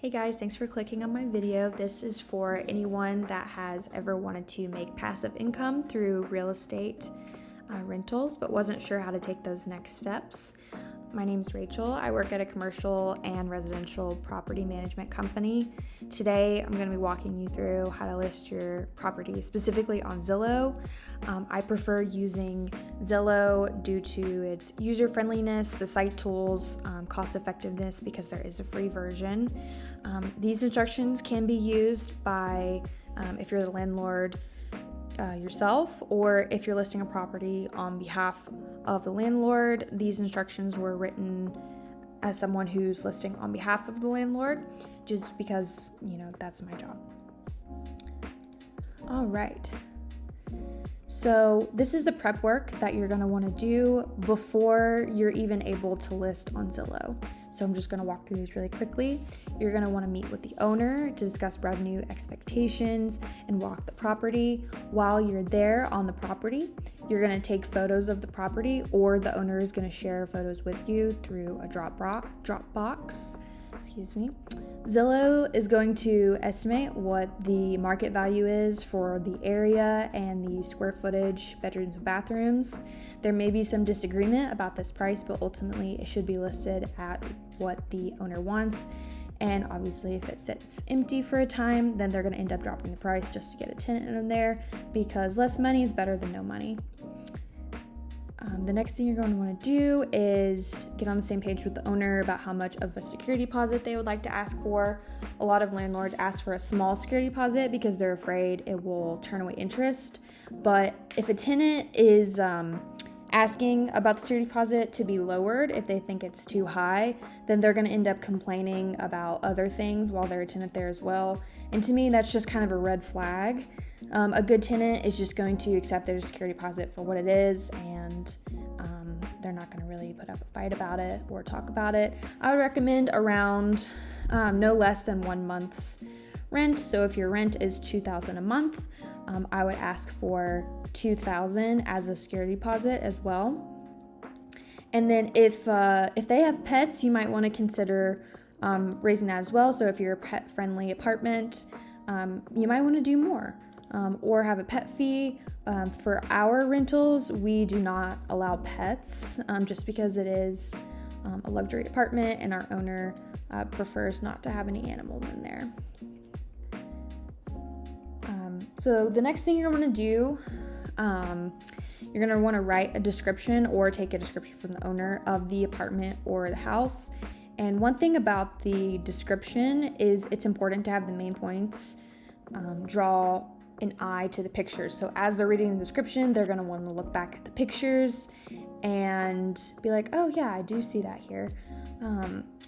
Hey guys, thanks for clicking on my video. This is for anyone that has ever wanted to make passive income through real estate rentals, but wasn't sure how to take those next steps. My name is Rachel. I work at a commercial and residential property management company. Today, I'm going to be walking you through how to list your property, specifically on Zillow. I prefer using Zillow due to its user friendliness, the site tools, cost effectiveness, because there is a free version. These instructions can be used by, if you're the landlord, yourself, or if you're listing a property on behalf of the landlord. These instructions were written as someone who's listing on behalf of the landlord, just because, that's my job. All right. So this is the prep work that you're going to want to do before you're even able to list on Zillow. So I'm just going to walk through these really quickly. You're going to want to meet with the owner to discuss revenue expectations and walk the property. While you're there on the property, you're going to take photos of the property, or the owner is going to share photos with you through a Dropbox. Zillow is going to estimate what the market value is for the area and the square footage, bedrooms and bathrooms. There may be some disagreement about this price, but ultimately it should be listed at what the owner wants. And obviously, if it sits empty for a time, then they're going to end up dropping the price just to get a tenant in there, because less money is better than no money. The next thing you're going to want to do is get on the same page with the owner about how much of a security deposit they would like to ask for. A lot of landlords ask for a small security deposit because they're afraid it will turn away interest. But if a tenant is asking about the security deposit to be lowered, if they think it's too high, then they're going to end up complaining about other things while they're a tenant there as well. And to me, that's just kind of a red flag. A good tenant is just going to accept their security deposit for what it is, and they're not going to really put up a fight about it or talk about it. I would recommend around no less than 1 month's rent. So if your rent is $2,000 a month, I would ask for $2,000 as a security deposit as well. And then if they have pets, you might want to consider raising that as well. So if you're a pet-friendly apartment, you might want to do more. Or have a pet fee. For our rentals, we do not allow pets, just because it is a luxury apartment and our owner prefers not to have any animals in there. So the next thing you're going to do, you're going to want to write a description or take a description from the owner of the apartment or the house. And one thing about the description is it's important to have the main points draw an eye to the pictures. So as they're reading the description, they're going to want to look back at the pictures and be like, oh yeah, I do see that here.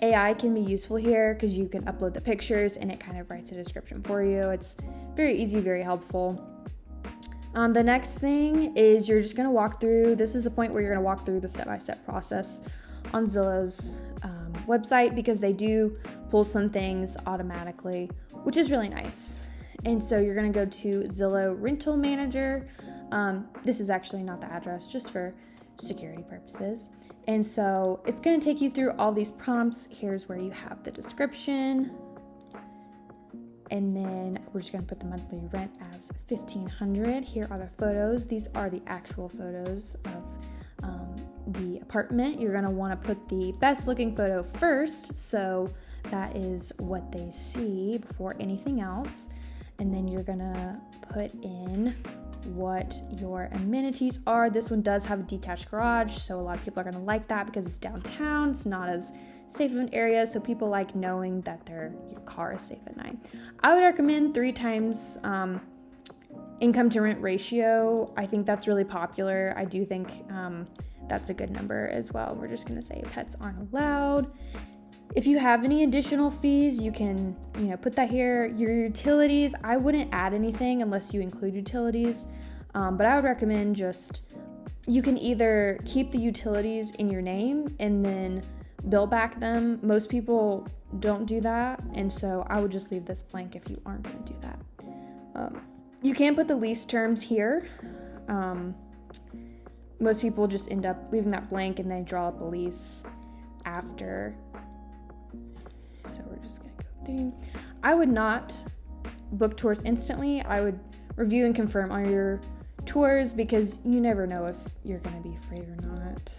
AI can be useful here because you can upload the pictures and it kind of writes a description for you. It's very easy, very helpful. The next thing is you're just going to walk through, this is the point where you're going to walk through the step-by-step process on Zillow's website, because they do pull some things automatically, which is really nice. And so you're going to go to Zillow Rental Manager. This is actually not the address, just for security purposes. And so it's going to take you through all these prompts. Here's where you have the description. And then we're just going to put the monthly rent as $1,500. Here are the photos. These are the actual photos of the apartment. You're going to want to put the best looking photo first, so that is what they see before anything else. And then you're gonna put in what your amenities are. This one does have a detached garage, so a lot of people are gonna like that because it's downtown. It's not as safe of an area, so people like knowing that your car is safe at night. I would recommend 3 times income to rent ratio. I think that's really popular. I do think that's a good number as well. We're just gonna say pets aren't allowed. If you have any additional fees, you can, put that here. Your utilities, I wouldn't add anything unless you include utilities. But I would recommend you can either keep the utilities in your name and then bill back them. Most people don't do that. And so I would just leave this blank if you aren't going to do that. You can put the lease terms here. Most people just end up leaving that blank and they draw up a lease after. So we're just going to go thing. I would not book tours instantly. I would review and confirm all your tours because you never know if you're going to be free or not.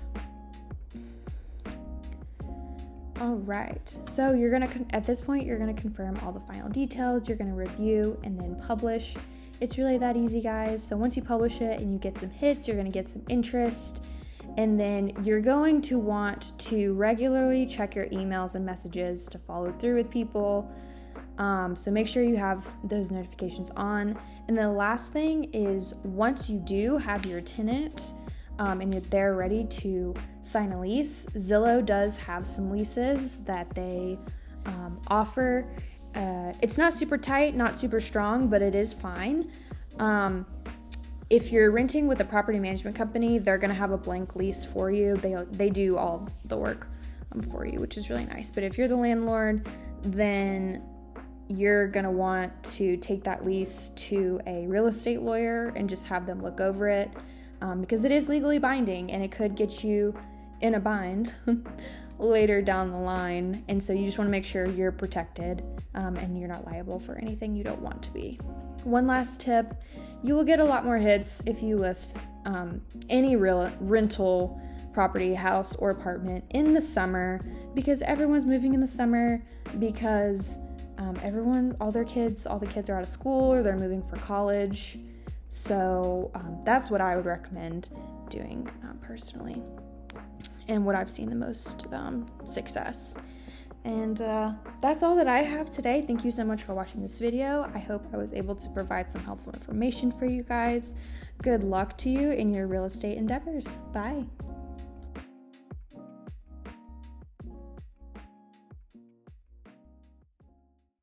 All right, so you're going to, at this point, you're going to confirm all the final details. You're going to review and then publish. It's really that easy, guys. So once you publish it and you get some hits, you're going to get some interest. And then you're going to want to regularly check your emails and messages to follow through with people. So make sure you have those notifications on. And the last thing is, once you do have your tenant and they're ready to sign a lease, Zillow does have some leases that they offer. It's not super tight, not super strong, but it is fine. If you're renting with a property management company, they're going to have a blank lease for you. They do all the work for you, which is really nice. But if you're the landlord, then you're going to want to take that lease to a real estate lawyer and just have them look over it because it is legally binding and it could get you in a bind later down the line. And so you just want to make sure you're protected and you're not liable for anything you don't want to be. One last tip, you will get a lot more hits if you list any real rental property, house or apartment in the summer, because everyone's moving in the summer, because all the kids are out of school or they're moving for college. So that's what I would recommend doing personally, and what I've seen the most success. And that's all that I have today. Thank you so much for watching this video. I hope I was able to provide some helpful information for you guys. Good luck to you in your real estate endeavors. Bye.